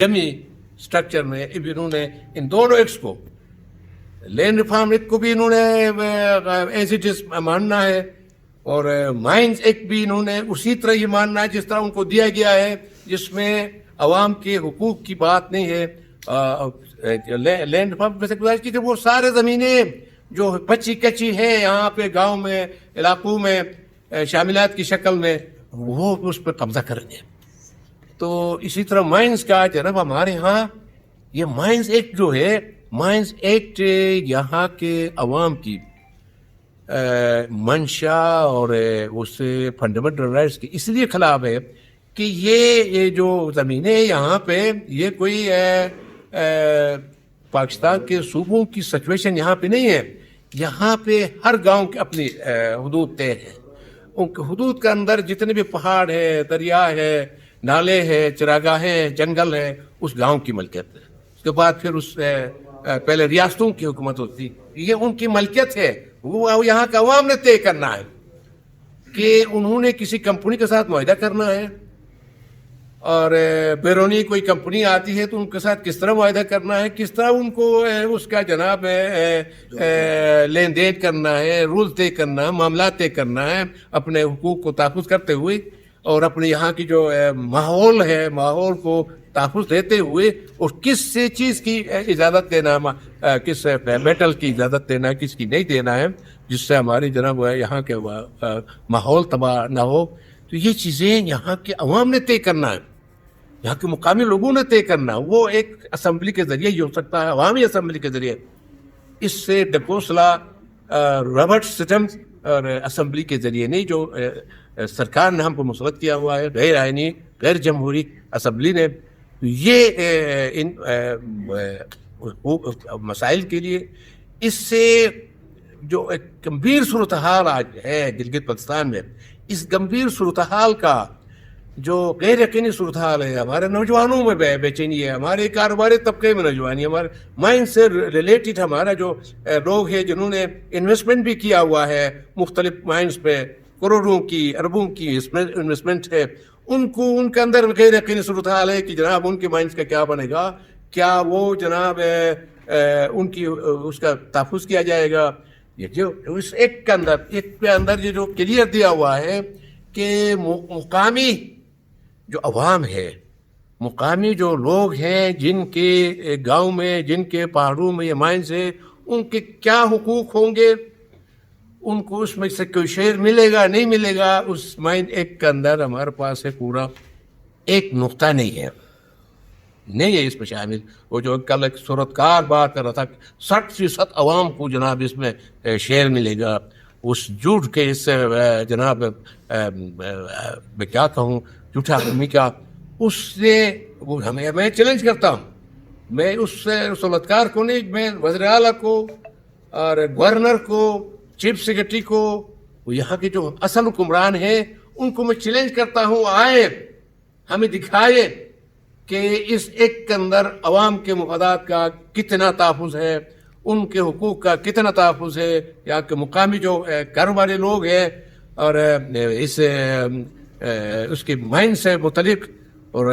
جمی structure میں انہوں نے ان دونوں ایکٹس کو، لینڈ ریفارم ایکٹ کو بھی انہوں نے ایز اٹ از ماننا ہے، اور مائنز ایکٹ بھی انہوں نے اسی طرح یہ ماننا ہے جس طرح ان کو دیا گیا ہے، جس میں عوام کے حقوق کی بات نہیں ہے۔ لینڈ ریفارم سے گزارش کی کہ وہ سارے زمینیں جو بچی کچی ہیں یہاں پہ گاؤں میں علاقوں میں شاملات کی شکل میں، وہ اس پہ قبضہ کریں گے۔ تو اسی طرح مائنز کا جناب ہمارے ہاں یہ مائنز ایکٹ جو ہے، مائنز ایکٹ یہاں کے عوام کی منشا اور اس سے فنڈامنٹل رائٹس کی اس لیے خلاف ہے کہ یہ جو زمینیں یہاں پہ یہ کوئی پاکستان کے صوبوں کی سچویشن یہاں پہ نہیں ہے۔ یہاں پہ ہر گاؤں کی اپنی حدود طے ہے، ان کے حدود کے اندر جتنے بھی پہاڑ ہے، دریا ہے، نالے ہے، چراگاہ ہے، جنگل ہے، اس گاؤں کی ملکیت ہے۔ اس کے بعد پھر اس پہلے ریاستوں کی حکومت ہوتی، یہ ان کی ملکیت ہے، وہ یہاں کا عوام نے طے کرنا ہے کہ انہوں نے کسی کمپنی کے ساتھ معاہدہ کرنا ہے، اور بیرونی کوئی کمپنی آتی ہے تو ان کے ساتھ کس طرح معاہدہ کرنا ہے، کس طرح ان کو اس کا جناب لین دین کرنا ہے، رول طے کرنا ہے، معاملات طے کرنا ہے، اپنے حقوق کو تحفظ کرتے ہوئے، اور اپنے یہاں کی جو ماحول ہے، ماحول کو تحفظ دیتے ہوئے، اور کس چیز کی اجازت دینا، کس میٹل کی اجازت دینا ہے، کس کی نہیں دینا ہے، جس سے ہماری جناب یہاں کے ماحول تباہ نہ ہو۔ تو یہ چیزیں یہاں کے عوام نے طے کرنا ہے، یہاں کے مقامی لوگوں نے طے کرنا ہے۔ وہ ایک اسمبلی کے ذریعے ہی ہو سکتا ہے، عوامی اسمبلی کے ذریعے۔ اس سے ڈکوسلا ربرٹ سسٹم اور اسمبلی کے ذریعے نہیں، جو سرکار نے ہم کو مسلط کیا ہوا ہے، غیر آئینی غیر جمہوری اسمبلی نے، یہ ان مسائل کے لیے اس سے جو ایک گمبھیر صورتحال آج ہے گلگت بلتستان میں، اس گمبھیر صورتحال کا جو غیر یقینی صورتحال ہے، ہمارے نوجوانوں میں بے چینی ہے، ہمارے کاروباری طبقے میں نوجوانی، ہمارے مائنڈ سے ریلیٹڈ ہمارا جو لوگ ہیں جنہوں نے انویسٹمنٹ بھی کیا ہوا ہے مختلف مائنڈز پہ، کروڑوں کی اربوں کی انویسٹمنٹ ہے، ان کو ان کے اندر غیر یقینی صورتحال ہے کہ جناب ان کے مائنڈز کا کیا بنے گا، کیا وہ جناب ان کی اس کا تحفظ کیا جائے گا۔ یہ جو اس ایک کے اندر یہ جو کلیئر دیا ہوا ہے کہ مقامی جو عوام ہے، مقامی جو لوگ ہیں جن کے گاؤں میں، جن کے پہاڑوں میں یہ مائنز ہے، ان کے کیا حقوق ہوں گے، ان کو اس میں سے کوئی شیئر ملے گا نہیں ملے گا، اس مائن ایک کے اندر ہمارے پاس ہے پورا ایک نقطہ نہیں ہے اس میں شامل۔ وہ جو کل ایک صورتکار بات کر رہا تھا 60% عوام کو جناب اس میں شیئر ملے گا، اس جھوٹ کے اس جناب میں کیا کہوں، جھوٹا آدمی کا، اس سے وہ میں چیلنج کرتا ہوں، میں اس صورتکار کو نہیں، میں وزیر اعلیٰ کو اور گورنر کو، چیف سیکرٹری کو، وہ یہاں کے جو اصل حکمران ہیں ان کو میں چیلنج کرتا ہوں، آئے ہمیں دکھائے کہ اس ایک کے اندر عوام کے مفادات کا کتنا تحفظ ہے، ان کے حقوق کا کتنا تحفظ ہے، یہاں کے مقامی جو کاروباری لوگ ہیں اور اس کے مائنڈ سے متعلق اور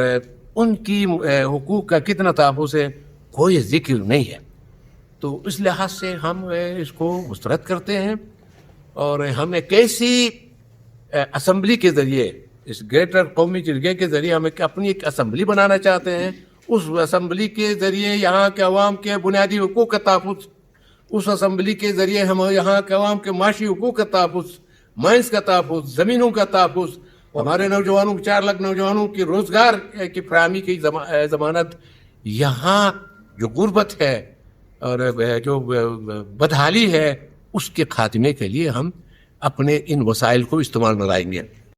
ان کی حقوق کا کتنا تحفظ ہے، کوئی ذکر نہیں ہے۔ تو اس لحاظ سے ہم اس کو مسترد کرتے ہیں، اور ہم ایک ایسی اسمبلی کے ذریعے، اس گریٹر قومی جرگے کے ذریعے ہم اپنی ایک اسمبلی بنانا چاہتے ہیں۔ اس اسمبلی کے ذریعے یہاں کے عوام کے بنیادی حقوق کا تحفظ، اس اسمبلی کے ذریعے ہم یہاں کے عوام کے معاشی حقوق کا تحفظ، مائنز کا تحفظ، زمینوں کا تحفظ، ہمارے نوجوانوں 4 لاکھ نوجوانوں کی روزگار کی فراہمی کی ضمانت، یہاں جو غربت ہے اور جو بدحالی ہے، اس کے خاتمے کے لیے ہم اپنے ان وسائل کو استعمال میں لائیں گے۔